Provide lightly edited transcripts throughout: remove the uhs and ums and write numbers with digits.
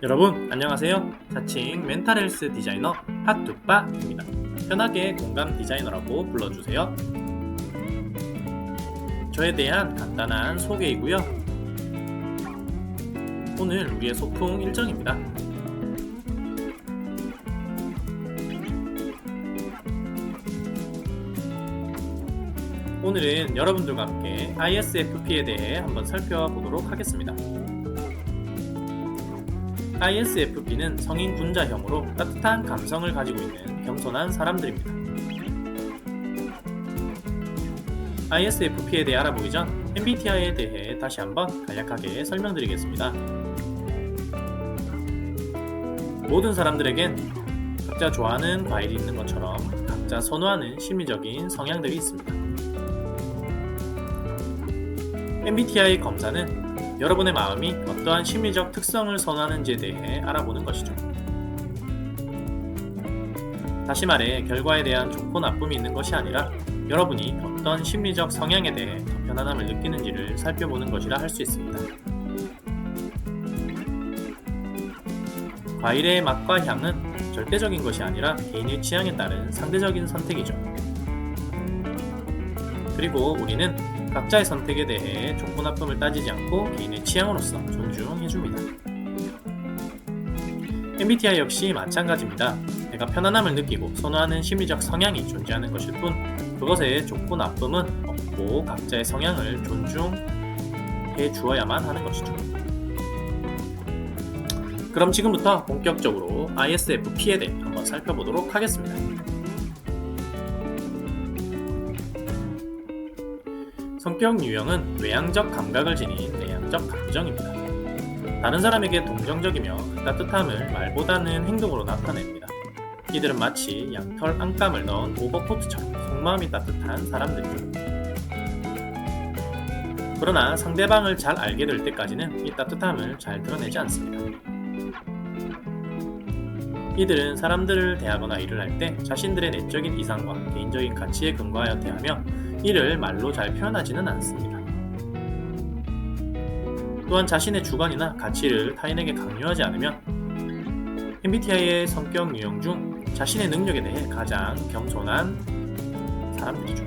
여러분 안녕하세요. 자칭 멘탈 헬스 디자이너 핫뚜빠입니다. 편하게 공감 디자이너라고 불러주세요. 저에 대한 간단한 소개이고요. 오늘 우리의 소풍 일정입니다. 오늘은 여러분들과 함께 ISFP에 대해 한번 살펴보도록 하겠습니다. ISFP는 성인 군자형으로 따뜻한 감성을 가지고 있는 겸손한 사람들입니다. ISFP에 대해 알아보기 전 MBTI에 대해 다시 한번 간략하게 설명드리겠습니다. 모든 사람들에겐 각자 좋아하는 과일이 있는 것처럼 각자 선호하는 심리적인 성향들이 있습니다. MBTI 검사는 여러분의 마음이 어떠한 심리적 특성을 선호하는지에 대해 알아보는 것이죠. 다시 말해 결과에 대한 좋고 나쁨이 있는 것이 아니라 여러분이 어떤 심리적 성향에 대해 더 편안함을 느끼는지를 살펴보는 것이라 할 수 있습니다. 과일의 맛과 향은 절대적인 것이 아니라 개인의 취향에 따른 상대적인 선택이죠. 그리고 우리는 각자의 선택에 대해 좋고 나쁨을 따지지 않고 개인의 취향으로서 존중해줍니다. MBTI 역시 마찬가지입니다. 내가 편안함을 느끼고 선호하는 심리적 성향이 존재하는 것일 뿐 그것에 좋고 나쁨은 없고 각자의 성향을 존중해 주어야만 하는 것이죠. 그럼 지금부터 본격적으로 ISFP에 대해 한번 살펴보도록 하겠습니다. 성격 유형은 외향적 감각을 지닌 내향적 감정입니다. 다른 사람에게 동정적이며 따뜻함을 말보다는 행동으로 나타냅니다. 이들은 마치 양털 안감을 넣은 오버코트처럼 속마음이 따뜻한 사람들이죠. 그러나 상대방을 잘 알게 될 때까지는 이 따뜻함을 잘 드러내지 않습니다. 이들은 사람들을 대하거나 일을 할 때 자신들의 내적인 이상과 개인적인 가치에 근거하여 대하며 이를 말로 잘 표현하지는 않습니다. 또한 자신의 주관이나 가치를 타인에게 강요하지 않으면 MBTI의 성격 유형 중 자신의 능력에 대해 가장 겸손한 사람들이죠.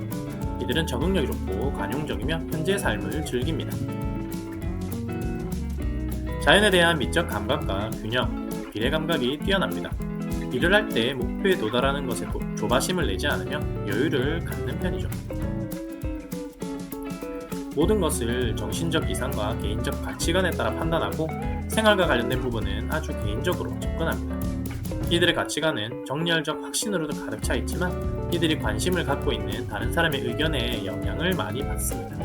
이들은 적응력이 좋고 관용적이며 현재의 삶을 즐깁니다. 자연에 대한 미적 감각과 균형, 비례 감각이 뛰어납니다. 일을 할 때 목표에 도달하는 것에 조바심을 내지 않으며 여유를 갖는 편이죠. 모든 것을 정신적 이상과 개인적 가치관에 따라 판단하고 생활과 관련된 부분은 아주 개인적으로 접근합니다. 이들의 가치관은 정열적 확신으로도 가득 차 있지만 이들이 관심을 갖고 있는 다른 사람의 의견에 영향을 많이 받습니다.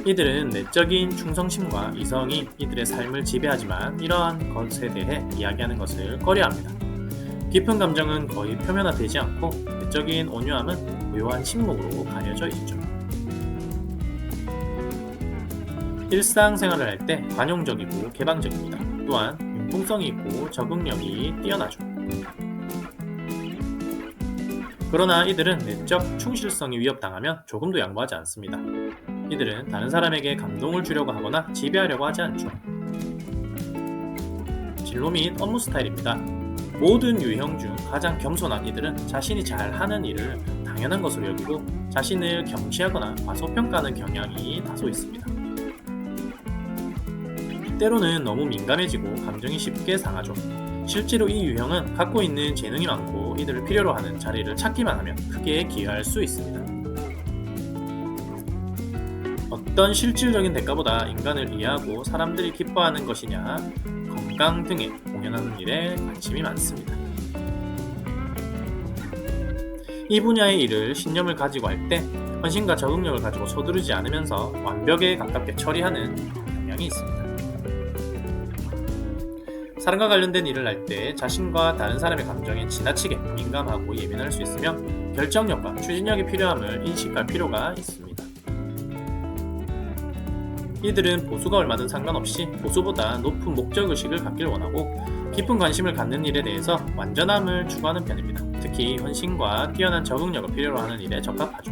이들은 내적인 충성심과 이성이 이들의 삶을 지배하지만 이러한 것에 대해 이야기하는 것을 꺼려합니다. 깊은 감정은 거의 표면화되지 않고 내적인 온유함은 고요한 침묵으로 가려져 있죠. 일상생활을 할 때 관용적이고 개방적입니다. 또한 융통성이 있고 적응력이 뛰어나죠. 그러나 이들은 내적 충실성이 위협당하면 조금도 양보하지 않습니다. 이들은 다른 사람에게 감동을 주려고 하거나 지배하려고 하지 않죠. 진로 및 업무 스타일입니다. 모든 유형 중 가장 겸손한 이들은 자신이 잘하는 일을 당연한 것으로 여기고 자신을 경시하거나 과소평가하는 경향이 다소 있습니다. 때로는 너무 민감해지고 감정이 쉽게 상하죠. 실제로 이 유형은 갖고 있는 재능이 많고 이들을 필요로 하는 자리를 찾기만 하면 크게 기여할 수 있습니다. 어떤 실질적인 대가보다 인간을 이해하고 사람들이 기뻐하는 것이냐, 건강 등에 공연하는 일에 관심이 많습니다. 이 분야의 일을 신념을 가지고 할 때 헌신과 적응력을 가지고 서두르지 않으면서 완벽에 가깝게 처리하는 경향이 있습니다. 사람과 관련된 일을 할 때 자신과 다른 사람의 감정에 지나치게 민감하고 예민할 수 있으며 결정력과 추진력이 필요함을 인식할 필요가 있습니다. 이들은 보수가 얼마든 상관없이 보수보다 높은 목적의식을 갖길 원하고 깊은 관심을 갖는 일에 대해서 완전함을 추구하는 편입니다. 특히 헌신과 뛰어난 적응력을 필요로 하는 일에 적합하죠.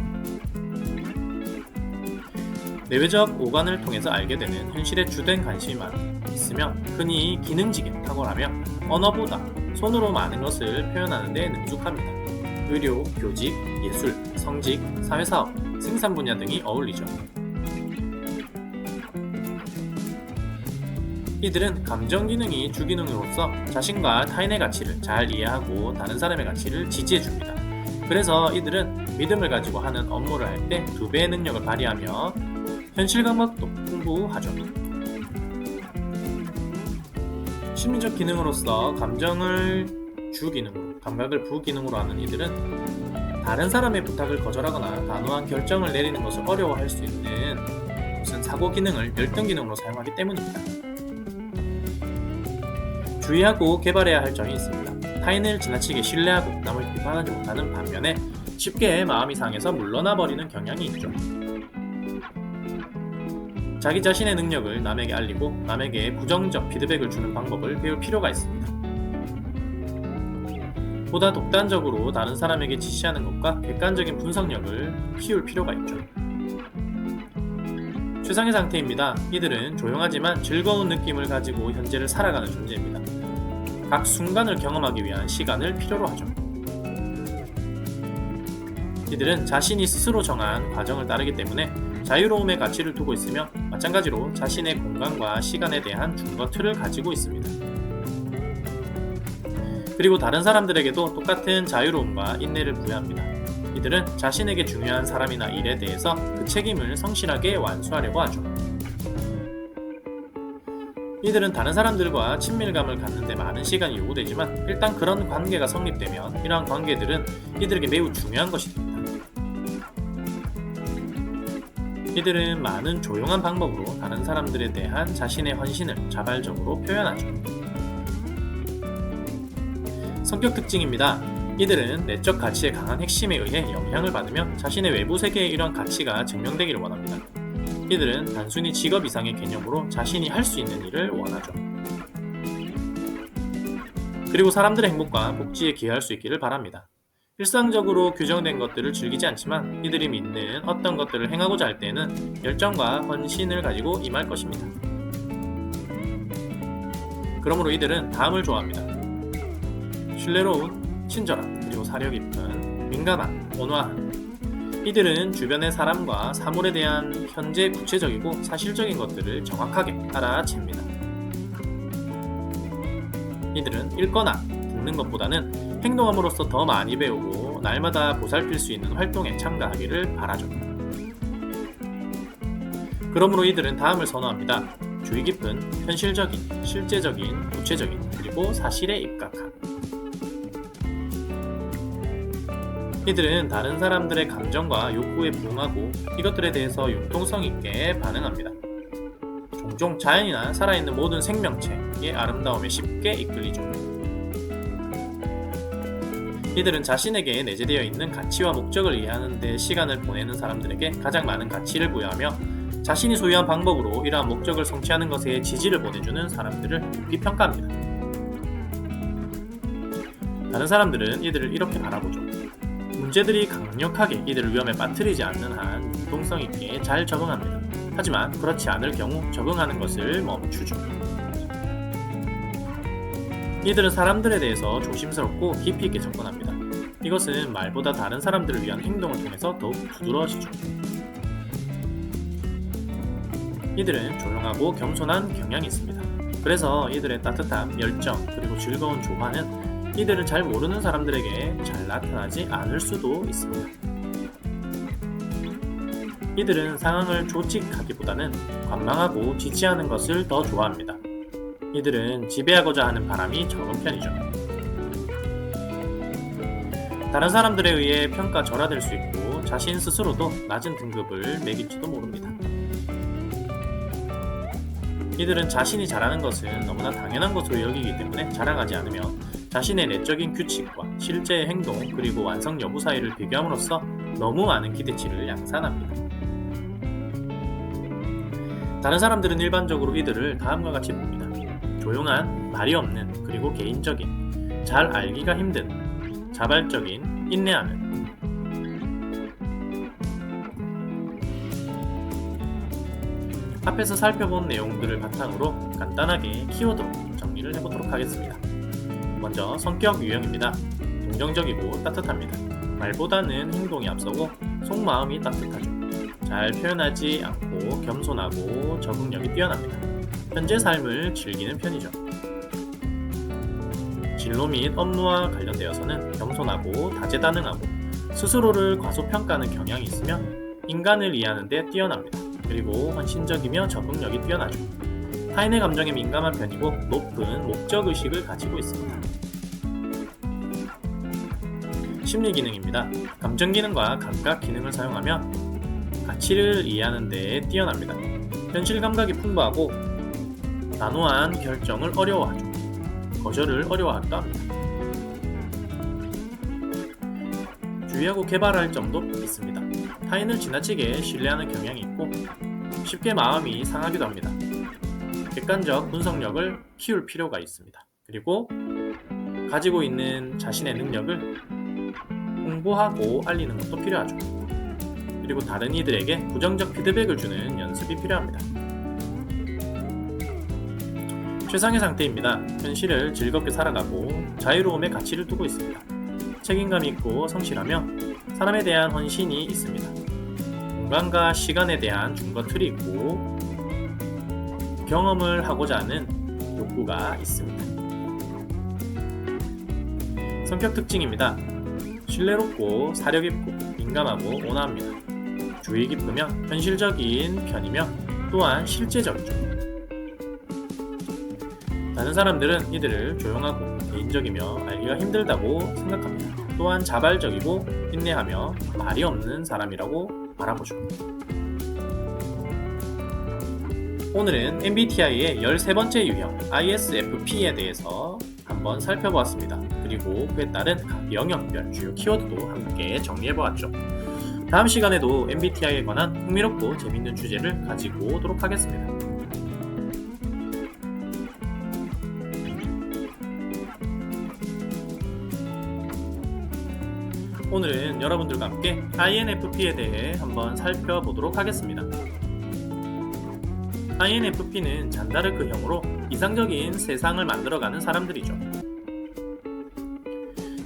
내외적 오감을 통해서 알게 되는 현실에 주된 관심이 많은 있으며 흔히 기능직에 탁월하며 언어보다 손으로 많은 것을 표현하는 데 능숙합니다. 의료, 교직, 예술, 성직, 사회사업, 생산 분야 등이 어울리죠. 이들은 감정 기능이 주기능으로서 자신과 타인의 가치를 잘 이해하고 다른 사람의 가치를 지지해줍니다. 그래서 이들은 믿음을 가지고 하는 업무를 할 때 2배의 능력을 발휘하며 현실 감각도 풍부하죠. 심리적 기능으로서 감정을 주기능으로, 감각을 부기능으로 하는 이들은 다른 사람의 부탁을 거절하거나 단호한 결정을 내리는 것을 어려워할 수 있는 무슨 사고 기능을 열등 기능으로 사용하기 때문입니다. 주의하고 개발해야 할 점이 있습니다. 타인을 지나치게 신뢰하고 남을 비판하지 못하는 반면에 쉽게 마음이 상해서 물러나 버리는 경향이 있죠. 자기 자신의 능력을 남에게 알리고 남에게 부정적 피드백을 주는 방법을 배울 필요가 있습니다. 보다 독단적으로 다른 사람에게 지시하는 것과 객관적인 분석력을 키울 필요가 있죠. 최상의 상태입니다. 이들은 조용하지만 즐거운 느낌을 가지고 현재를 살아가는 존재입니다. 각 순간을 경험하기 위한 시간을 필요로 하죠. 이들은 자신이 스스로 정한 과정을 따르기 때문에 자유로움의 가치를 두고 있으며 마찬가지로 자신의 공간과 시간에 대한 준거 틀을 가지고 있습니다. 그리고 다른 사람들에게도 똑같은 자유로움과 인내를 부여합니다. 이들은 자신에게 중요한 사람이나 일에 대해서 그 책임을 성실하게 완수하려고 하죠. 이들은 다른 사람들과 친밀감을 갖는 데 많은 시간이 요구되지만 일단 그런 관계가 성립되면 이러한 관계들은 이들에게 매우 중요한 것이 됩니다. 이들은 많은 조용한 방법으로 다른 사람들에 대한 자신의 헌신을 자발적으로 표현하죠. 성격 특징입니다. 이들은 내적 가치의 강한 핵심에 의해 영향을 받으며 자신의 외부 세계에 이러한 가치가 증명되기를 원합니다. 이들은 단순히 직업 이상의 개념으로 자신이 할 수 있는 일을 원하죠. 그리고 사람들의 행복과 복지에 기여할 수 있기를 바랍니다. 일상적으로 규정된 것들을 즐기지 않지만 이들이 믿는 어떤 것들을 행하고자 할 때에는 열정과 헌신을 가지고 임할 것입니다. 그러므로 이들은 다음을 좋아합니다. 신뢰로운, 친절한, 그리고 사려 깊은, 민감한, 온화한. 이들은 주변의 사람과 사물에 대한 현재 구체적이고 사실적인 것들을 정확하게 알아챕니다. 이들은 읽거나 듣는 것보다는 행동함으로써 더 많이 배우고 날마다 보살필 수 있는 활동에 참가하기를 바라죠. 그러므로 이들은 다음을 선호합니다. 주의 깊은, 현실적인, 실제적인, 구체적인, 그리고 사실에 입각한. 이들은 다른 사람들의 감정과 욕구에 부응하고 이것들에 대해서 융통성 있게 반응합니다. 종종 자연이나 살아있는 모든 생명체의 아름다움에 쉽게 이끌리죠. 이들은 자신에게 내재되어 있는 가치와 목적을 이해하는 데 시간을 보내는 사람들에게 가장 많은 가치를 부여하며 자신이 소유한 방법으로 이러한 목적을 성취하는 것에 지지를 보내주는 사람들을 높이 평가합니다. 다른 사람들은 이들을 이렇게 바라보죠. 문제들이 강력하게 이들을 위험에 빠뜨리지 않는 한 융통성 있게 잘 적응합니다. 하지만 그렇지 않을 경우 적응하는 것을 멈추죠. 이들은 사람들에 대해서 조심스럽고 깊이 있게 접근합니다. 이것은 말보다 다른 사람들을 위한 행동을 통해서 더욱 부드러워지죠. 이들은 조용하고 겸손한 경향이 있습니다. 그래서 이들의 따뜻함, 열정, 그리고 즐거운 조화는 이들을 잘 모르는 사람들에게 잘 나타나지 않을 수도 있습니다. 이들은 상황을 조직하기보다는 관망하고 지지하는 것을 더 좋아합니다. 이들은 지배하고자 하는 바람이 적은 편이죠. 다른 사람들에 의해 평가절하될 수 있고 자신 스스로도 낮은 등급을 매길지도 모릅니다. 이들은 자신이 잘하는 것은 너무나 당연한 것으로 여기기 때문에 자랑하지 않으며 자신의 내적인 규칙과 실제의 행동 그리고 완성 여부 사이를 비교함으로써 너무 많은 기대치를 양산합니다. 다른 사람들은 일반적으로 이들을 다음과 같이 봅니다. 조용한, 말이 없는, 그리고 개인적인, 잘 알기가 힘든, 자발적인, 인내하는. 앞에서 살펴본 내용들을 바탕으로 간단하게 키워드로 정리를 해보도록 하겠습니다. 먼저 성격 유형입니다. 동정적이고 따뜻합니다. 말보다는 행동이 앞서고 속마음이 따뜻하죠. 잘 표현하지 않고 겸손하고 적응력이 뛰어납니다. 현재 삶을 즐기는 편이죠. 진로 및 업무와 관련되어서는 겸손하고 다재다능하고 스스로를 과소평가하는 경향이 있으며 인간을 이해하는 데 뛰어납니다. 그리고 헌신적이며 적응력이 뛰어나죠. 타인의 감정에 민감한 편이고 높은 목적의식을 가지고 있습니다. 심리 기능입니다. 감정 기능과 감각 기능을 사용하며 가치를 이해하는 데 뛰어납니다. 현실 감각이 풍부하고 단호한 결정을 어려워하죠. 거절을 어려워하기도 합니다. 주의하고 개발할 점도 있습니다. 타인을 지나치게 신뢰하는 경향이 있고 쉽게 마음이 상하기도 합니다. 객관적 분석력을 키울 필요가 있습니다. 그리고 가지고 있는 자신의 능력을 홍보하고 알리는 것도 필요하죠. 그리고 다른 이들에게 부정적 피드백을 주는 연습이 필요합니다. 최상의 상태입니다. 현실을 즐겁게 살아가고 자유로움에 가치를 두고 있습니다. 책임감 있고 성실하며 사람에 대한 헌신이 있습니다. 공간과 시간에 대한 준거틀이 있고 경험을 하고자 하는 욕구가 있습니다. 성격 특징입니다. 신뢰롭고 사려깊고 민감하고 온화합니다. 주의 깊으며 현실적인 편이며 또한 실제적이죠. 다른 사람들은 이들을 조용하고 개인적이며 알기가 힘들다고 생각합니다. 또한 자발적이고 인내하며 말이 없는 사람이라고 바라보죠. 오늘은 MBTI의 13번째 유형 ISFP에 대해서 한번 살펴보았습니다. 그리고 그에 따른 각 영역별 주요 키워드도 함께 정리해보았죠. 다음 시간에도 MBTI에 관한 흥미롭고 재밌는 주제를 가지고 오도록 하겠습니다. 오늘은 여러분들과 함께 INFP에 대해 한번 살펴보도록 하겠습니다. INFP는 잔다르크형으로 이상적인 세상을 만들어가는 사람들이죠.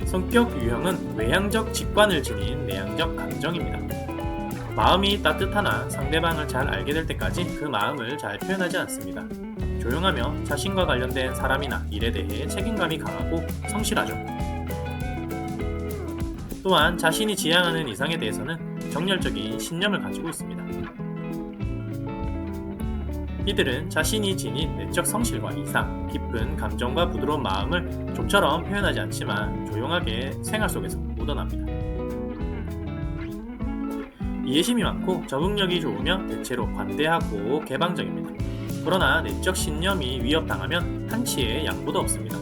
성격 유형은 외향적 직관을 지닌 내향적 감정입니다. 마음이 따뜻하나 상대방을 잘 알게 될 때까지 그 마음을 잘 표현하지 않습니다. 조용하며 자신과 관련된 사람이나 일에 대해 책임감이 강하고 성실하죠. 또한 자신이 지향하는 이상에 대해서는 정열적인 신념을 가지고 있습니다. 이들은 자신이 지닌 내적 성실과 이상, 깊은 감정과 부드러운 마음을 좀처럼 표현하지 않지만 조용하게 생활 속에서 묻어납니다. 이해심이 많고 적응력이 좋으며 대체로 관대하고 개방적입니다. 그러나 내적 신념이 위협당하면 한치의 양보도 없습니다.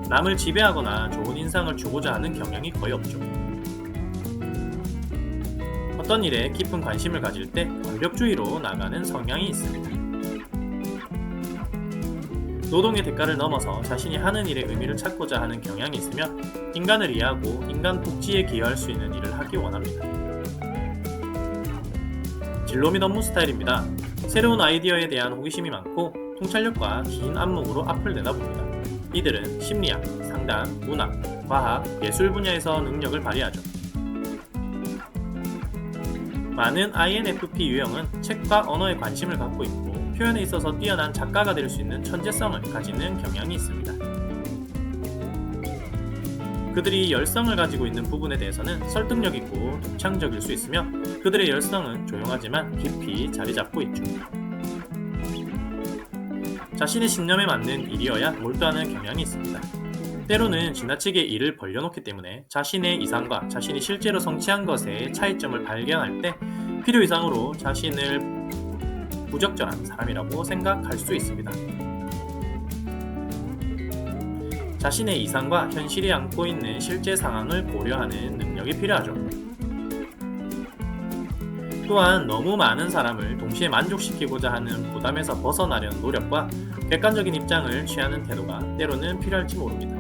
남을 지배하거나 좋은 인상을 주고자 하는 경향이 거의 없죠. 어떤 일에 깊은 관심을 가질 때 완벽주의로 나가는 성향이 있습니다. 노동의 대가를 넘어서 자신이 하는 일의 의미를 찾고자 하는 경향이 있으며 인간을 이해하고 인간 복지에 기여할 수 있는 일을 하기 원합니다. 진로 및 업무 스타일입니다. 새로운 아이디어에 대한 호기심이 많고 통찰력과 긴 안목으로 앞을 내다봅니다. 이들은 심리학, 상담, 문학, 과학, 예술 분야에서 능력을 발휘하죠. 많은 INFP 유형은 책과 언어에 관심을 갖고 있고 표현에 있어서 뛰어난 작가가 될 수 있는 천재성을 가지는 경향이 있습니다. 그들이 열성을 가지고 있는 부분에 대해서는 설득력 있고 독창적일 수 있으며 그들의 열성은 조용하지만 깊이 자리 잡고 있죠. 자신의 신념에 맞는 일이어야 몰두하는 경향이 있습니다. 때로는 지나치게 일을 벌려놓기 때문에 자신의 이상과 자신이 실제로 성취한 것의 차이점을 발견할 때 필요 이상으로 자신을 부적절한 사람이라고 생각할 수 있습니다. 자신의 이상과 현실이 안고 있는 실제 상황을 고려하는 능력이 필요하죠. 또한 너무 많은 사람을 동시에 만족시키고자 하는 부담에서 벗어나려는 노력과 객관적인 입장을 취하는 태도가 때로는 필요할지 모릅니다.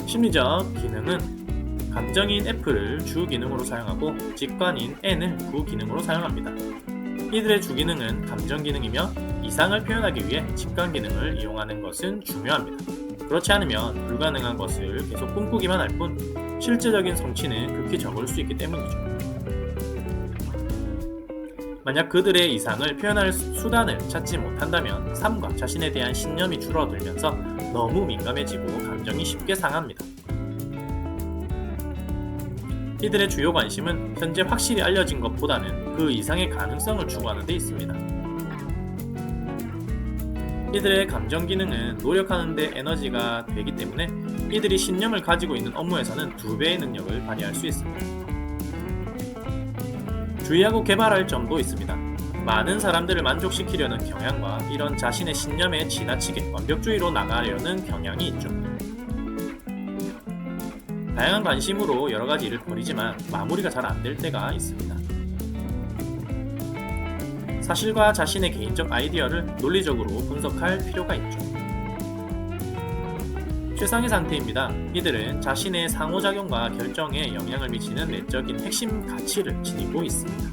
심리적 기능은 감정인 F를 주 기능으로 사용하고 직관인 N을 부 기능으로 사용합니다. 이들의 주기능은 감정 기능이며 이상을 표현하기 위해 직관 기능을 이용하는 것은 중요합니다. 그렇지 않으면 불가능한 것을 계속 꿈꾸기만 할 뿐 실제적인 성취는 극히 적을 수 있기 때문이죠. 만약 그들의 이상을 표현할 수단을 찾지 못한다면 삶과 자신에 대한 신념이 줄어들면서 너무 민감해지고 감정이 쉽게 상합니다. 이들의 주요 관심은 현재 확실히 알려진 것보다는 그 이상의 가능성을 추구하는 데 있습니다. 이들의 감정 기능은 노력하는 데 에너지가 되기 때문에 이들이 신념을 가지고 있는 업무에서는 2배의 능력을 발휘할 수 있습니다. 주의하고 개발할 점도 있습니다. 많은 사람들을 만족시키려는 경향과 이런 자신의 신념에 지나치게 완벽주의로 나가려는 경향이 있죠. 다양한 관심으로 여러 가지 일을 벌이지만 마무리가 잘 안 될 때가 있습니다. 사실과 자신의 개인적 아이디어를 논리적으로 분석할 필요가 있죠. 최상의 상태입니다. 이들은 자신의 상호작용과 결정에 영향을 미치는 내적인 핵심 가치를 지니고 있습니다.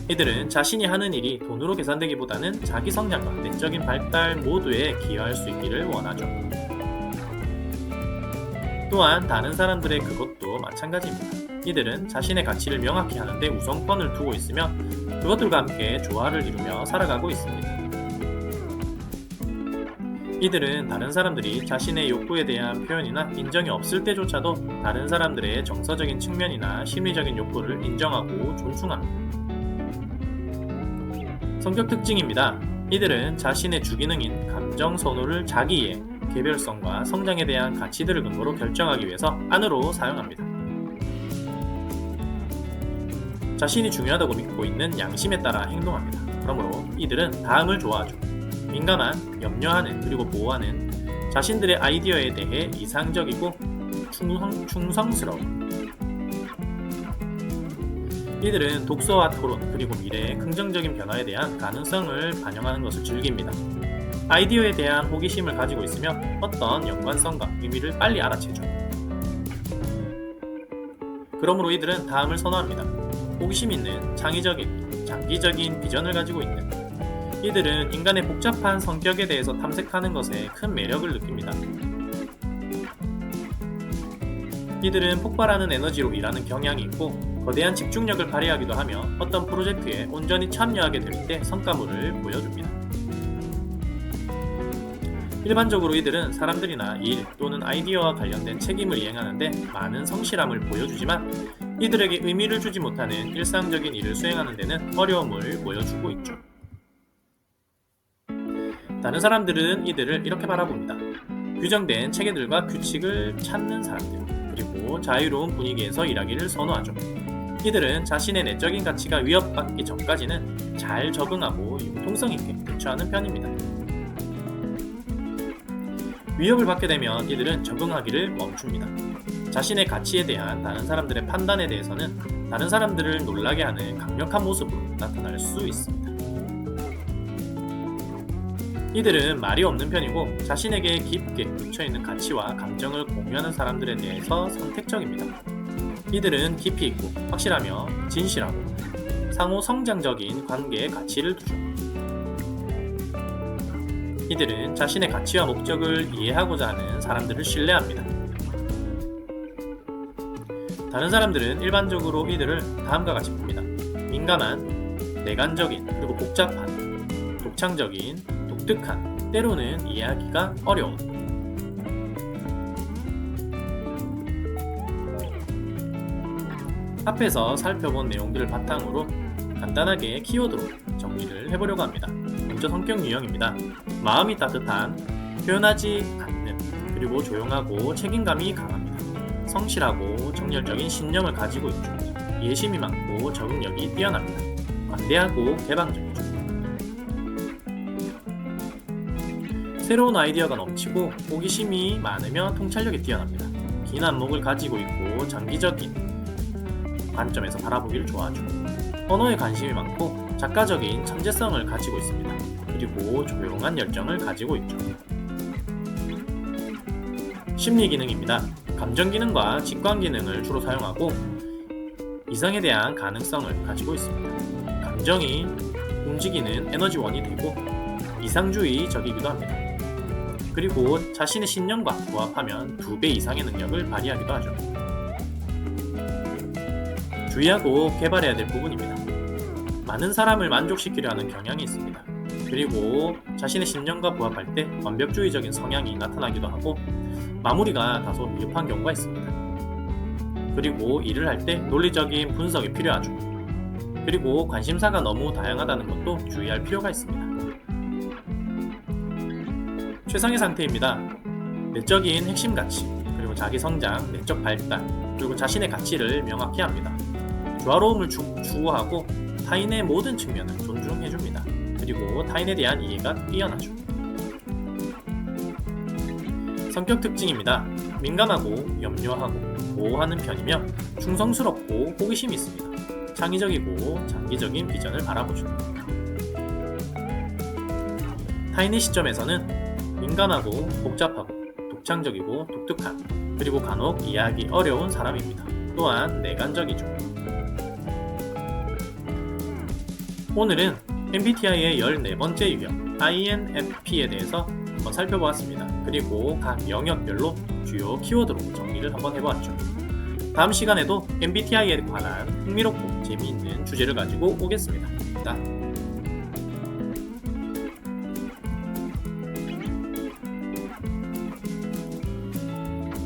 이들은 자신이 하는 일이 돈으로 계산되기보다는 자기 성장과 내적인 발달 모두에 기여할 수 있기를 원하죠. 또한 다른 사람들의 그것도 마찬가지입니다. 이들은 자신의 가치를 명확히 하는데 우선권을 두고 있으며 그것들과 함께 조화를 이루며 살아가고 있습니다. 이들은 다른 사람들이 자신의 욕구에 대한 표현이나 인정이 없을 때조차도 다른 사람들의 정서적인 측면이나 심리적인 욕구를 인정하고 존중합니다. 성격 특징입니다. 이들은 자신의 주기능인 감정 선호를 자기의 개별성과 성장에 대한 가치들을 근거로 결정하기 위해서 안으로 사용합니다. 자신이 중요하다고 믿고 있는 양심에 따라 행동합니다. 그러므로 이들은 다음을 좋아하죠. 민감한, 염려하는, 그리고 보호하는 자신들의 아이디어에 대해 이상적이고 충성스러워. 이들은 독서와 토론, 그리고 미래의 긍정적인 변화에 대한 가능성을 반영하는 것을 즐깁니다. 아이디어에 대한 호기심을 가지고 있으며 어떤 연관성과 의미를 빨리 알아채죠. 그러므로 이들은 다음을 선호합니다. 호기심 있는, 창의적인, 장기적인 비전을 가지고 있는 이들은 인간의 복잡한 성격에 대해서 탐색하는 것에 큰 매력을 느낍니다. 이들은 폭발하는 에너지로 일하는 경향이 있고 거대한 집중력을 발휘하기도 하며 어떤 프로젝트에 온전히 참여하게 될 때 성과물을 보여줍니다. 일반적으로 이들은 사람들이나 일 또는 아이디어와 관련된 책임을 이행하는데 많은 성실함을 보여주지만 이들에게 의미를 주지 못하는 일상적인 일을 수행하는 데는 어려움을 보여주고 있죠. 다른 사람들은 이들을 이렇게 바라봅니다. 규정된 체계들과 규칙을 찾는 사람들, 그리고 자유로운 분위기에서 일하기를 선호하죠. 이들은 자신의 내적인 가치가 위협받기 전까지는 잘 적응하고 융통성 있게 대처하는 편입니다. 위협을 받게 되면 이들은 적응하기를 멈춥니다. 자신의 가치에 대한 다른 사람들의 판단에 대해서는 다른 사람들을 놀라게 하는 강력한 모습으로 나타날 수 있습니다. 이들은 말이 없는 편이고 자신에게 깊게 묻혀있는 가치와 감정을 공유하는 사람들에 대해서 선택적입니다. 이들은 깊이 있고 확실하며 진실하고 상호 성장적인 관계에 가치를 두죠. 이들은 자신의 가치와 목적을 이해하고자 하는 사람들을 신뢰합니다. 다른 사람들은 일반적으로 이들을 다음과 같이 봅니다. 민감한, 내관적인, 그리고 복잡한, 독창적인, 독특한, 때로는 이해하기가 어려운. 앞에서 살펴본 내용들을 바탕으로 간단하게 키워드로 정리를 해보려고 합니다. 먼저 성격 유형입니다. 마음이 따뜻한, 표현하지 않는, 그리고 조용하고 책임감이 강합니다. 성실하고 정열적인 신념을 가지고 있죠. 이해심이 많고 적응력이 뛰어납니다. 관대하고 개방적이죠. 새로운 아이디어가 넘치고 호기심이 많으며 통찰력이 뛰어납니다. 긴 안목을 가지고 있고 장기적인 관점에서 바라보기를 좋아하죠. 언어에 관심이 많고 작가적인 천재성을 가지고 있습니다. 그리고 조용한 열정을 가지고 있죠. 심리 기능입니다. 감정 기능과 직관 기능을 주로 사용하고 이성에 대한 가능성을 가지고 있습니다. 감정이 움직이는 에너지원이 되고 이상주의적이기도 합니다. 그리고 자신의 신념과 부합하면 2배 이상의 능력을 발휘하기도 하죠. 주의하고 개발해야 될 부분입니다. 많은 사람을 만족시키려 하는 경향이 있습니다. 그리고 자신의 신념과 부합할 때 완벽주의적인 성향이 나타나기도 하고 마무리가 다소 미흡한 경우가 있습니다. 그리고 일을 할 때 논리적인 분석이 필요하죠. 그리고 관심사가 너무 다양하다는 것도 주의할 필요가 있습니다. 최상의 상태입니다. 내적인 핵심 가치, 그리고 자기 성장, 내적 발달, 그리고 자신의 가치를 명확히 합니다. 조화로움을 추구하고 타인의 모든 측면을 존중해줍니다. 그리고 타인에 대한 이해가 뛰어나죠. 성격 특징입니다. 민감하고 염려하고 보호하는 편이며 충성스럽고 호기심이 있습니다. 창의적이고 장기적인 비전을 바라보죠. 타인의 시점에서는 민감하고 복잡하고 독창적이고 독특한, 그리고 간혹 이해하기 어려운 사람입니다. 또한 내관적이죠. 오늘은 MBTI의 14번째 유형 INFP에 대해서 한번 살펴보았습니다. 그리고 각 영역별로 주요 키워드로 정리를 한번 해보았죠. 다음 시간에도 MBTI에 관한 흥미롭고 재미있는 주제를 가지고 오겠습니다.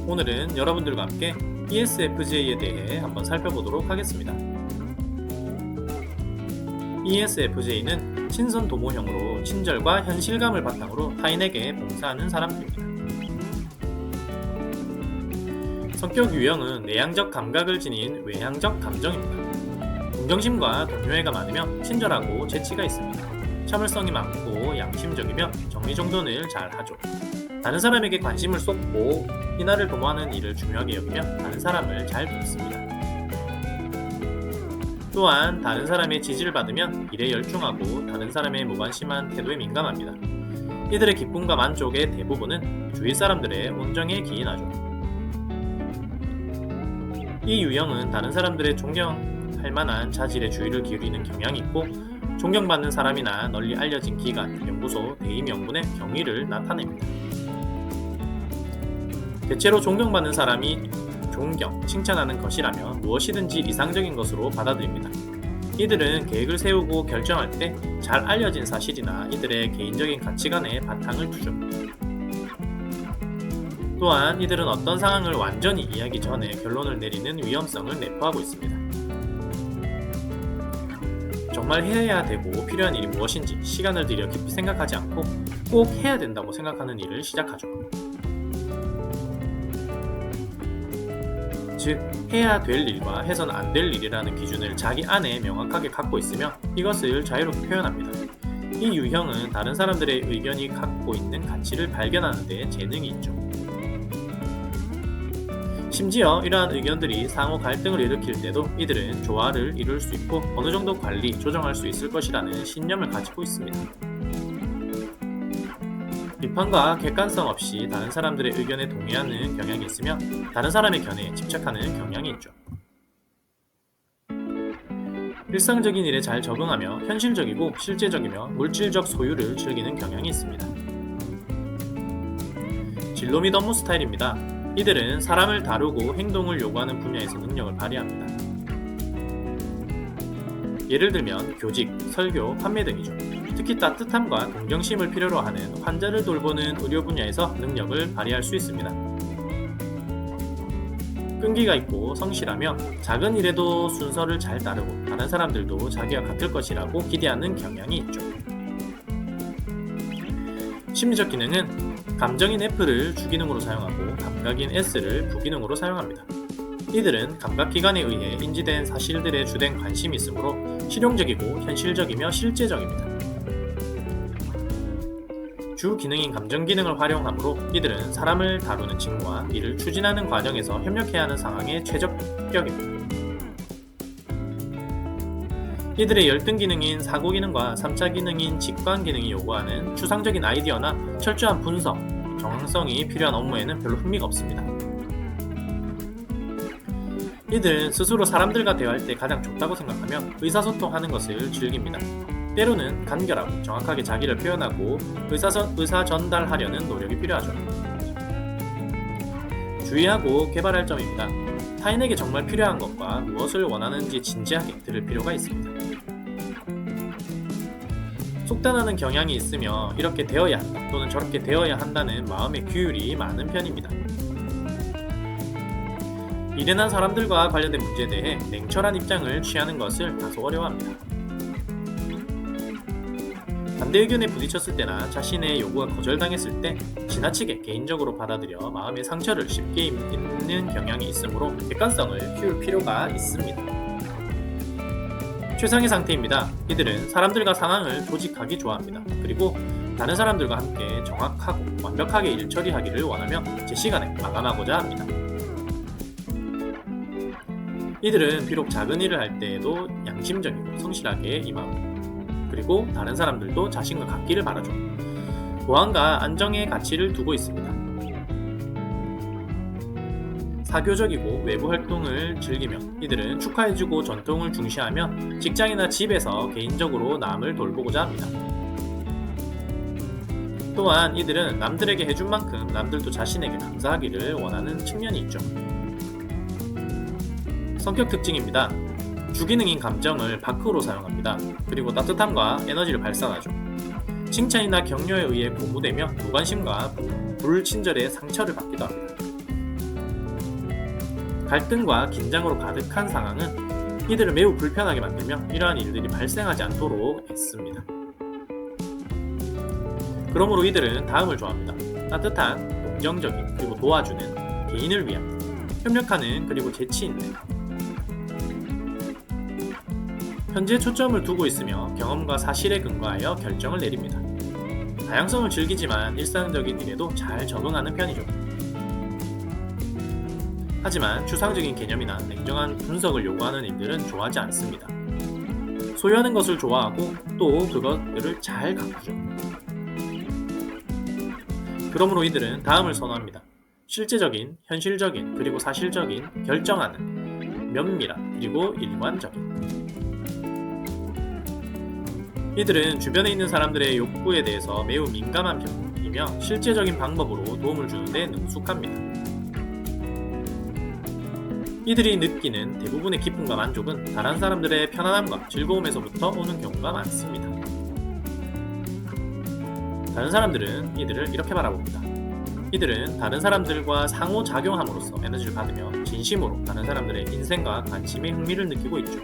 오늘은 여러분들과 함께 ESFJ에 대해 한번 살펴보도록 하겠습니다. ESFJ는 친선도모형으로 친절과 현실감을 바탕으로 타인에게 봉사하는 사람들입니다. 성격 유형은 내향적 감각을 지닌 외향적 감정입니다. 동정심과 동료애가 많으며 친절하고 재치가 있습니다. 참을성이 많고 양심적이며 정리정돈을 잘 하죠. 다른 사람에게 관심을 쏟고 이나를 도모하는 일을 중요하게 여기며 다른 사람을 잘 돕습니다. 또한 다른 사람의 지지를 받으면 일에 열중하고 다른 사람의 무관심한 태도에 민감합니다. 이들의 기쁨과 만족의 대부분은 주위 사람들의 온정에 기인하죠. 이 유형은 다른 사람들의 존경할 만한 자질에 주의를 기울이는 경향이 있고 존경받는 사람이나 널리 알려진 기관, 연구소, 대의명분의 경위를 나타냅니다. 대체로 존경받는 사람이 칭찬하는 것이라면 무엇이든지 이상적인 것으로 받아들입니다. 이들은 계획을 세우고 결정할 때 잘 알려진 사실이나 이들의 개인적인 가치관에 바탕을 두죠. 또한 이들은 어떤 상황을 완전히 이해하기 전에 결론을 내리는 위험성을 내포하고 있습니다. 정말 해야 되고 필요한 일이 무엇인지 시간을 들여 깊이 생각하지 않고 꼭 해야 된다고 생각하는 일을 시작하죠. 즉, 해야 될 일과 해서는 안 될 일이라는 기준을 자기 안에 명확하게 갖고 있으며 이것을 자유롭게 표현합니다. 이 유형은 다른 사람들의 의견이 갖고 있는 가치를 발견하는 데 재능이 있죠. 심지어 이러한 의견들이 상호 갈등을 일으킬 때도 이들은 조화를 이룰 수 있고 어느 정도 관리, 조정할 수 있을 것이라는 신념을 가지고 있습니다. 비판과 객관성 없이 다른 사람들의 의견에 동의하는 경향이 있으며 다른 사람의 견해에 집착하는 경향이 있죠. 일상적인 일에 잘 적응하며 현실적이고 실제적이며 물질적 소유를 즐기는 경향이 있습니다. 진로 및 업무 스타일입니다. 이들은 사람을 다루고 행동을 요구하는 분야에서 능력을 발휘합니다. 예를 들면 교직, 설교, 판매 등이죠. 특히 따뜻함과 동정심을 필요로 하는 환자를 돌보는 의료 분야에서 능력을 발휘할 수 있습니다. 끈기가 있고 성실하며 작은 일에도 순서를 잘 따르고 다른 사람들도 자기와 같을 것이라고 기대하는 경향이 있죠. 심리적 기능은 감정인 F를 주기능으로 사용하고 감각인 S를 부기능으로 사용합니다. 이들은 감각기관에 의해 인지된 사실들에 주된 관심이 있으므로 실용적이고 현실적이며 실제적입니다. 주 기능인 감정 기능을 활용하므로 이들은 사람을 다루는 직무와 이를 추진하는 과정에서 협력해야 하는 상황에 최적격입니다. 이들의 열등 기능인 사고 기능과 3차 기능인 직관 기능이 요구하는 추상적인 아이디어나 철저한 분석, 정황성이 필요한 업무에는 별로 흥미가 없습니다. 이들은 스스로 사람들과 대화할 때 가장 좋다고 생각하며 의사소통하는 것을 즐깁니다. 때로는 간결하고 정확하게 자기를 표현하고 의사 전달하려는 노력이 필요하죠. 주의하고 개발할 점입니다. 타인에게 정말 필요한 것과 무엇을 원하는지 진지하게 들을 필요가 있습니다. 속단하는 경향이 있으며 이렇게 되어야 한다 또는 저렇게 되어야 한다는 마음의 규율이 많은 편입니다. 미련한 사람들과 관련된 문제에 대해 냉철한 입장을 취하는 것을 다소 어려워합니다. 반대 의견에 부딪혔을 때나 자신의 요구가 거절당했을 때 지나치게 개인적으로 받아들여 마음의 상처를 쉽게 입는 경향이 있으므로 객관성을 키울 필요가 있습니다. 최상의 상태입니다. 이들은 사람들과 상황을 조직하기 좋아합니다. 그리고 다른 사람들과 함께 정확하고 완벽하게 일 처리하기를 원하며 제 시간에 마감하고자 합니다. 이들은 비록 작은 일을 할 때에도 양심적이고 성실하게 임하고 그리고 다른 사람들도 자신과 같기를 바라죠. 보안과 안정의 가치를 두고 있습니다. 사교적이고 외부 활동을 즐기며 이들은 축하해주고 전통을 중시하며 직장이나 집에서 개인적으로 남을 돌보고자 합니다. 또한 이들은 남들에게 해준 만큼 남들도 자신에게 감사하기를 원하는 측면이 있죠. 성격 특징입니다. 주기능인 감정을 밖으로 사용합니다. 그리고 따뜻함과 에너지를 발산하죠. 칭찬이나 격려에 의해 고무되며 무관심과 불친절의 상처를 받기도 합니다. 갈등과 긴장으로 가득한 상황은 이들을 매우 불편하게 만들며 이러한 일들이 발생하지 않도록 애씁니다. 그러므로 이들은 다음을 좋아합니다. 따뜻한, 동정적인, 그리고 도와주는, 개인을 위한, 협력하는, 그리고 재치 있는. 현재 초점을 두고 있으며 경험과 사실에 근거하여 결정을 내립니다. 다양성을 즐기지만 일상적인 일에도 잘 적응하는 편이죠. 하지만 추상적인 개념이나 냉정한 분석을 요구하는 일들은 좋아하지 않습니다. 소유하는 것을 좋아하고 또 그것들을 잘 가꾸죠. 그러므로 이들은 다음을 선호합니다. 실제적인, 현실적인, 그리고 사실적인, 결정하는, 면밀한, 그리고 일관적인. 이들은 주변에 있는 사람들의 욕구에 대해서 매우 민감한 편이며 실제적인 방법으로 도움을 주는 데 능숙합니다. 이들이 느끼는 대부분의 기쁨과 만족은 다른 사람들의 편안함과 즐거움에서부터 오는 경우가 많습니다. 다른 사람들은 이들을 이렇게 바라봅니다. 이들은 다른 사람들과 상호작용함으로써 에너지를 받으며 진심으로 다른 사람들의 인생과 관심에 흥미를 느끼고 있죠.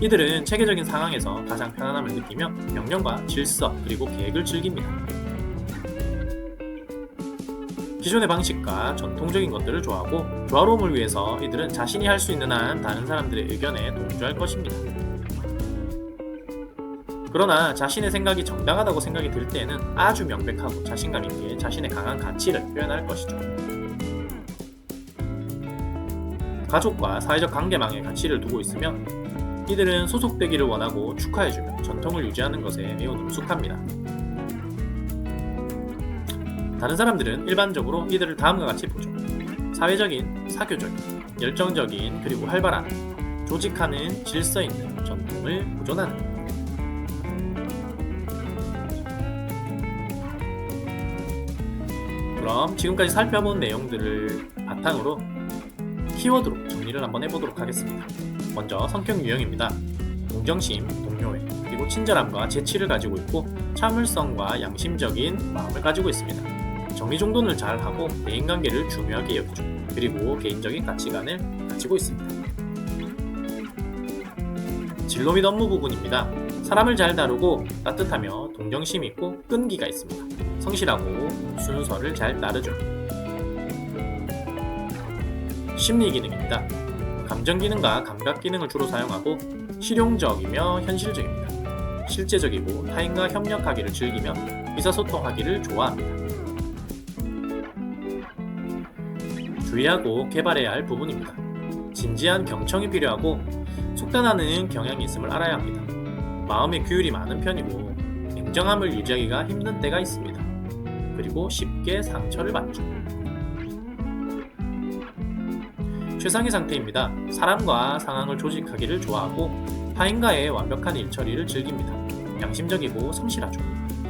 이들은 체계적인 상황에서 가장 편안함을 느끼며 명령과 질서 그리고 계획을 즐깁니다. 기존의 방식과 전통적인 것들을 좋아하고 조화로움을 위해서 이들은 자신이 할 수 있는 한 다른 사람들의 의견에 동조할 것입니다. 그러나 자신의 생각이 정당하다고 생각이 들 때에는 아주 명백하고 자신감 있게 자신의 강한 가치를 표현할 것이죠. 가족과 사회적 관계망에 가치를 두고 있으며 이들은 소속되기를 원하고 축하해주며 전통을 유지하는 것에 매우 능숙합니다. 다른 사람들은 일반적으로 이들을 다음과 같이 보죠. 사회적인, 사교적인, 열정적인, 그리고 활발한, 조직하는, 질서 있는, 전통을 보존하는. 그럼 지금까지 살펴본 내용들을 바탕으로 키워드로 정리를 한번 해보도록 하겠습니다. 먼저 성격 유형입니다. 동정심, 동료애, 그리고 친절함과 재치를 가지고 있고 참을성과 양심적인 마음을 가지고 있습니다. 정리정돈을 잘하고 대인관계를 중요하게 여기죠. 그리고 개인적인 가치관을 가지고 있습니다. 진로 및 업무 부분입니다. 사람을 잘 다루고 따뜻하며 동정심 있고 끈기가 있습니다. 성실하고 순서를 잘 따르죠. 심리 기능입니다. 감정 기능과 감각 기능을 주로 사용하고 실용적이며 현실적입니다. 실제적이고 타인과 협력하기를 즐기며 의사소통하기를 좋아합니다. 주의하고 개발해야 할 부분입니다. 진지한 경청이 필요하고 속단하는 경향이 있음을 알아야 합니다. 마음의 규율이 많은 편이고 냉정함을 유지하기가 힘든 때가 있습니다. 그리고 쉽게 상처를 받죠. 최상의 상태입니다. 사람과 상황을 조직하기를 좋아하고 타인과의 완벽한 일처리를 즐깁니다. 양심적이고 성실하죠.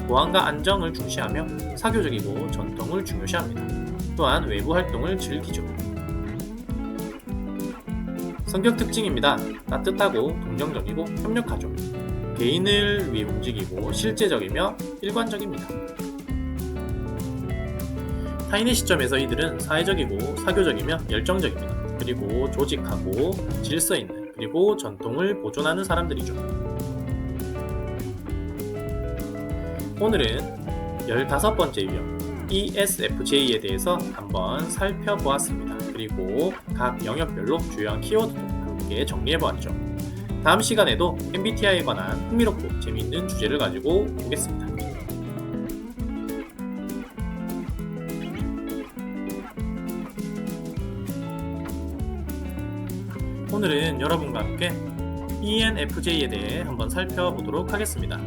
보안과 안정을 중시하며 사교적이고 전통을 중요시합니다. 또한 외부 활동을 즐기죠. 성격 특징입니다. 따뜻하고 긍정적이고 협력하죠. 개인을 위해 움직이고 실제적이며 일관적입니다. 타인의 시점에서 이들은 사회적이고 사교적이며 열정적입니다. 그리고 조직하고 질서 있는 그리고 전통을 보존하는 사람들이죠. 오늘은 15번째 유형 ESFJ에 대해서 한번 살펴보았습니다. 그리고 각 영역별로 주요한 키워드도 함께 정리해보았죠. 다음 시간에도 MBTI에 관한 흥미롭고 재미있는 주제를 가지고 오겠습니다. 오늘은 여러분과 함께 ENFJ에 대해 한번 살펴보도록 하겠습니다.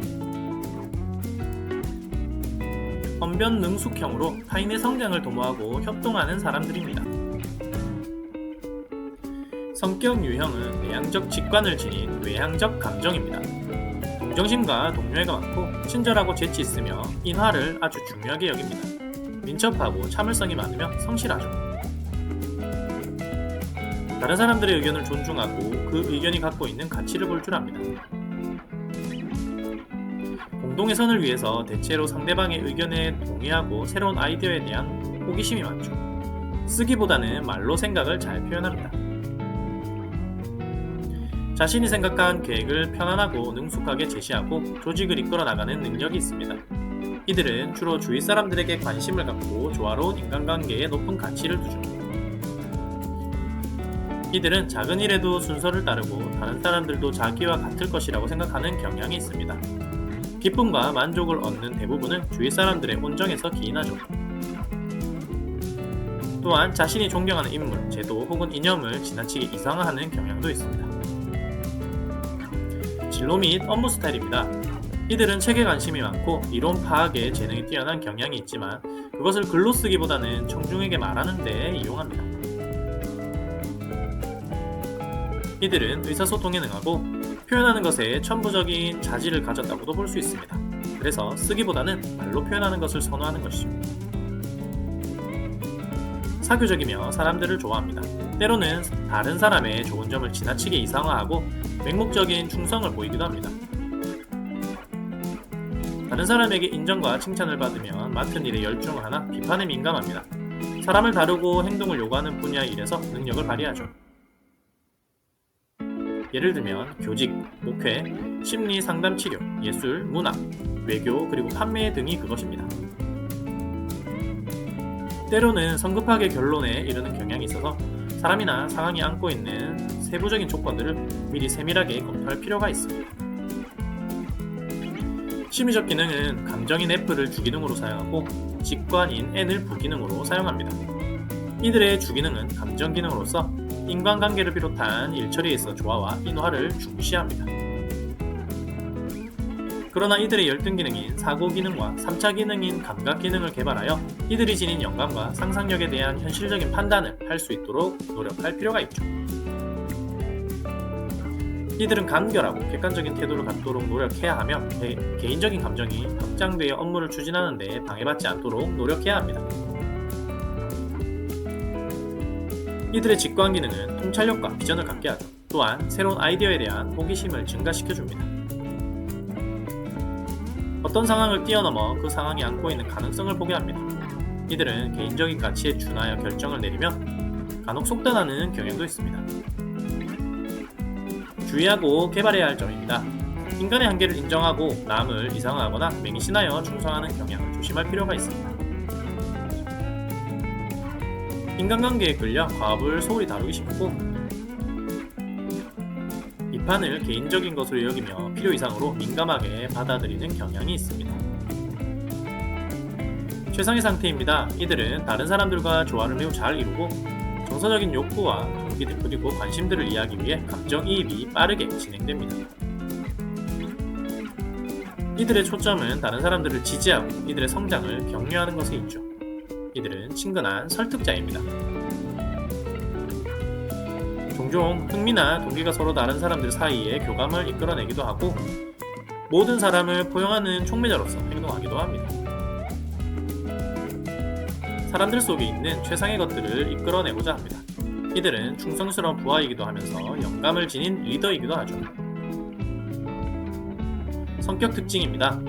언변 능숙형으로 타인의 성장을 도모하고 협동하는 사람들입니다. 성격 유형은 내향적 직관을 지닌 외향적 감정입니다. 동정심과 동료애가 많고 친절하고 재치 있으며 인화를 아주 중요하게 여깁니다. 민첩하고 참을성이 많으며 성실하죠. 다른 사람들의 의견을 존중하고 그 의견이 갖고 있는 가치를 볼 줄 압니다. 공동의 선을 위해서 대체로 상대방의 의견에 동의하고 새로운 아이디어에 대한 호기심이 많죠. 쓰기보다는 말로 생각을 잘 표현합니다. 자신이 생각한 계획을 편안하고 능숙하게 제시하고 조직을 이끌어 나가는 능력이 있습니다. 이들은 주로 주위 사람들에게 관심을 갖고 조화로운 인간관계에 높은 가치를 두죠. 이들은 작은 일에도 순서를 따르고 다른 사람들도 자기와 같을 것이라고 생각하는 경향이 있습니다. 기쁨과 만족을 얻는 대부분은 주위 사람들의 온정에서 기인하죠. 또한 자신이 존경하는 인물, 제도 혹은 이념을 지나치게 이상화하는 경향도 있습니다. 진로 및 업무 스타일입니다. 이들은 책에 관심이 많고 이론 파악에 재능이 뛰어난 경향이 있지만 그것을 글로 쓰기보다는 청중에게 말하는 데 이용합니다. 이들은 의사소통에 능하고 표현하는 것에 천부적인 자질을 가졌다고도 볼 수 있습니다. 그래서 쓰기보다는 말로 표현하는 것을 선호하는 것이죠. 사교적이며 사람들을 좋아합니다. 때로는 다른 사람의 좋은 점을 지나치게 이상화하고 맹목적인 충성을 보이기도 합니다. 다른 사람에게 인정과 칭찬을 받으면 맡은 일에 열중하나 비판에 민감합니다. 사람을 다루고 행동을 요구하는 분야의 일에서 능력을 발휘하죠. 예를 들면 교직, 목회, 심리 상담 치료, 예술, 문학, 외교, 그리고 판매 등이 그것입니다. 때로는 성급하게 결론에 이르는 경향이 있어서 사람이나 상황이 안고 있는 세부적인 조건들을 미리 세밀하게 검토할 필요가 있습니다. 심리적 기능은 감정인 F를 주기능으로 사용하고 직관인 N을 부기능으로 사용합니다. 이들의 주기능은 감정 기능으로서 인간관계를 비롯한 일처리에 있어 조화와 인화를 중시합니다. 그러나 이들의 열등 기능인 사고 기능과 3차 기능인 감각 기능을 개발하여 이들이 지닌 영감과 상상력에 대한 현실적인 판단을 할 수 있도록 노력할 필요가 있죠. 이들은 간결하고 객관적인 태도를 갖도록 노력해야 하며 개인적인 감정이 확장되어 업무를 추진하는 데 방해받지 않도록 노력해야 합니다. 이들의 직관 기능은 통찰력과 비전을 갖게 하죠. 또한 새로운 아이디어에 대한 호기심을 증가시켜줍니다. 어떤 상황을 뛰어넘어 그 상황이 안고 있는 가능성을 보게 합니다. 이들은 개인적인 가치에 준하여 결정을 내리며 간혹 속단하는 경향도 있습니다. 주의하고 개발해야 할 점입니다. 인간의 한계를 인정하고 남을 이상화하거나 맹신하여 충성하는 경향을 조심할 필요가 있습니다. 인간관계에 끌려 과업을 소홀히 다루기 쉽고 비판을 개인적인 것으로 여기며 필요 이상으로 민감하게 받아들이는 경향이 있습니다. 최상의 상태입니다. 이들은 다른 사람들과 조화를 매우 잘 이루고 정서적인 욕구와 동기들 그리고 관심들을 이해하기 위해 감정이입이 빠르게 진행됩니다. 이들의 초점은 다른 사람들을 지지하고 이들의 성장을 격려하는 것에 있죠. 이들은 친근한 설득자입니다. 종종 흥미나 동기가 서로 다른 사람들 사이에 교감을 이끌어내기도 하고 모든 사람을 포용하는 촉매자로서 행동하기도 합니다. 사람들 속에 있는 최상의 것들을 이끌어내고자 합니다. 이들은 충성스러운 부하이기도 하면서 영감을 지닌 리더이기도 하죠. 성격 특징입니다.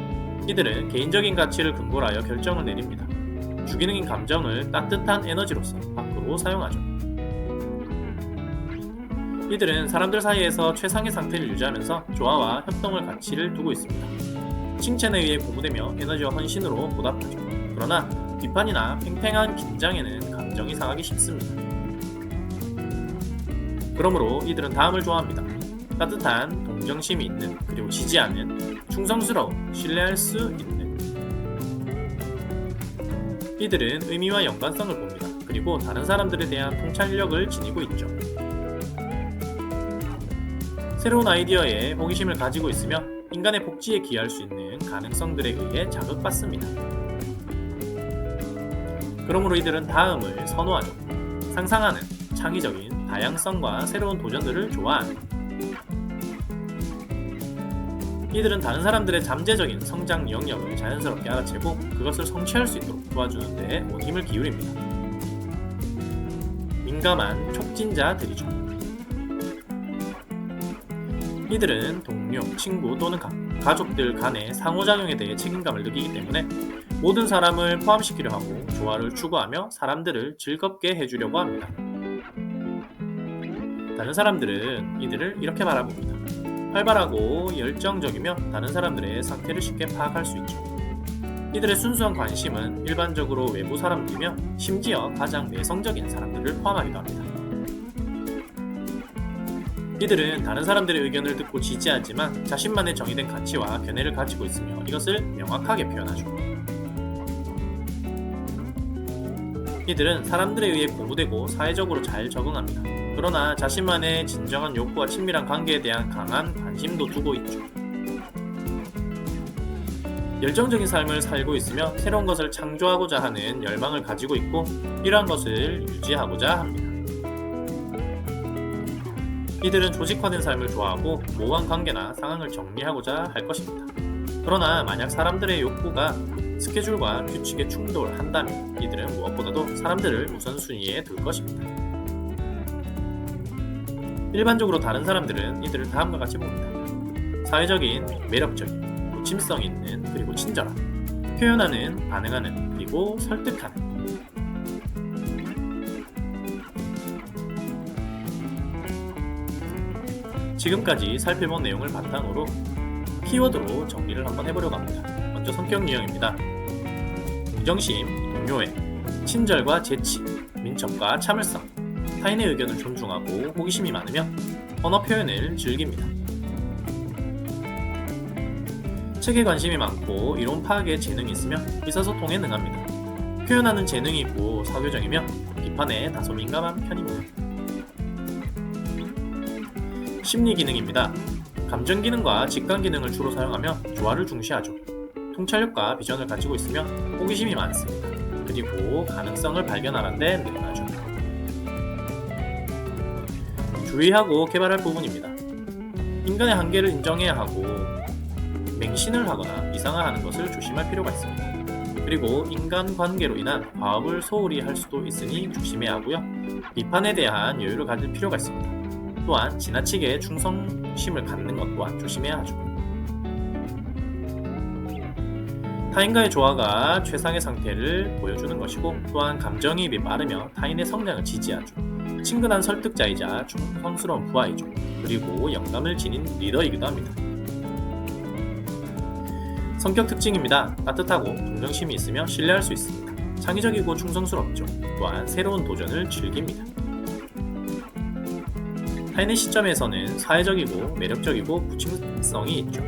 이들은 개인적인 가치를 근거로 하여 결정을 내립니다. 주기능인 감정을 따뜻한 에너지로서 밖으로 사용하죠. 이들은 사람들 사이에서 최상의 상태를 유지하면서 조화와 협동을 가치를 두고 있습니다. 칭찬에 의해 고무되며 에너지와 헌신으로 보답하죠. 그러나 비판이나 팽팽한 긴장에는 감정이 상하기 쉽습니다. 그러므로 이들은 다음을 좋아합니다. 따뜻한 동정심이 있는, 그리고 지지하는, 충성스러운, 신뢰할 수 있는. 이들은 의미와 연관성을 봅니다. 그리고 다른 사람들에 대한 통찰력을 지니고 있죠. 새로운 아이디어에 호기심을 가지고 있으며 인간의 복지에 기여할 수 있는 가능성들에 의해 자극받습니다. 그러므로 이들은 다음을 선호하죠. 상상하는, 창의적인, 다양성과 새로운 도전들을 좋아하는. 이들은 다른 사람들의 잠재적인 성장 영역을 자연스럽게 알아채고 그것을 성취할 수 있도록 도와주는 데 온 힘을 기울입니다. 민감한 촉진자들이죠. 이들은 동료, 친구 또는 가족들 간의 상호작용에 대해 책임감을 느끼기 때문에 모든 사람을 포함시키려 하고 조화를 추구하며 사람들을 즐겁게 해주려고 합니다. 다른 사람들은 이들을 이렇게 바라봅니다. 활발하고 열정적이며 다른 사람들의 상태를 쉽게 파악할 수 있죠. 이들의 순수한 관심은 일반적으로 외부 사람들이며 심지어 가장 내성적인 사람들을 포함하기도 합니다. 이들은 다른 사람들의 의견을 듣고 지지하지만 자신만의 정의된 가치와 견해를 가지고 있으며 이것을 명확하게 표현하죠. 이들은 사람들에 의해 고무되고 사회적으로 잘 적응합니다. 그러나 자신만의 진정한 욕구와 친밀한 관계에 대한 강한 관심도 두고 있죠. 열정적인 삶을 살고 있으며 새로운 것을 창조하고자 하는 열망을 가지고 있고 이러한 것을 유지하고자 합니다. 이들은 조직화된 삶을 좋아하고 모호한 관계나 상황을 정리하고자 할 것입니다. 그러나 만약 사람들의 욕구가 스케줄과 규칙에 충돌한다면 이들은 무엇보다도 사람들을 우선순위에 둘 것입니다. 일반적으로 다른 사람들은 이들을 다음과 같이 봅니다. 사회적인, 매력적인, 고침성 있는, 그리고 친절한, 표현하는, 반응하는, 그리고 설득하는. 지금까지 살펴본 내용을 바탕으로 키워드로 정리를 한번 해보려고 합니다. 먼저 성격 유형입니다. 동정심, 동료애, 친절과 재치, 민첩과 참을성, 타인의 의견을 존중하고 호기심이 많으며 언어 표현을 즐깁니다. 책에 관심이 많고 이론 파악에 재능이 있으며 의사소통에 능합니다. 표현하는 재능이 있고 사교적이며 비판에 다소 민감한 편입니다. 심리 기능입니다. 감정 기능과 직관 기능을 주로 사용하며 조화를 중시하죠. 통찰력과 비전을 가지고 있으며 호기심이 많습니다. 그리고 가능성을 발견하는 데 능하죠. 주의하고 개발할 부분입니다. 인간의 한계를 인정해야 하고 맹신을 하거나 이상화하는 것을 조심할 필요가 있습니다. 그리고 인간관계로 인한 과업을 소홀히 할 수도 있으니 조심해야 하고요. 비판에 대한 여유를 가질 필요가 있습니다. 또한 지나치게 충성심을 갖는 것 또한 조심해야 하죠. 타인과의 조화가 최상의 상태를 보여주는 것이고 또한 감정이입이 빠르며 타인의 성장을 지지하죠. 친근한 설득자이자 충성스러운 부하이죠. 그리고 영감을 지닌 리더이기도 합니다. 성격 특징입니다. 따뜻하고 동정심이 있으며 신뢰할 수 있습니다. 창의적이고 충성스럽죠. 또한 새로운 도전을 즐깁니다. 타인의 시점에서는 사회적이고 매력적이고 부침성이 있죠.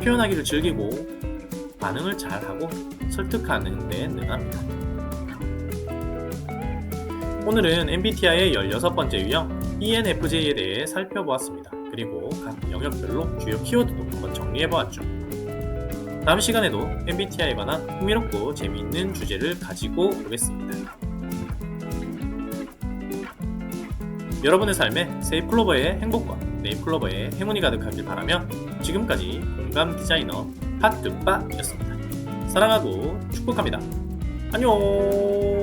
표현하기를 즐기고 반응을 잘하고 설득하는 데 능합니다. 오늘은 MBTI의 16번째 유형 ENFJ에 대해 살펴보았습니다. 그리고 각 영역별로 주요 키워드도 한번 정리해보았죠. 다음 시간에도 MBTI에 관한 흥미롭고 재미있는 주제를 가지고 오겠습니다. 여러분의 삶에 세이클로버의 행복과 네잎클로버의 행운이 가득하길 바라며 지금까지 공감 디자이너 핫뚜빠였습니다. 사랑하고 축복합니다. 안녕.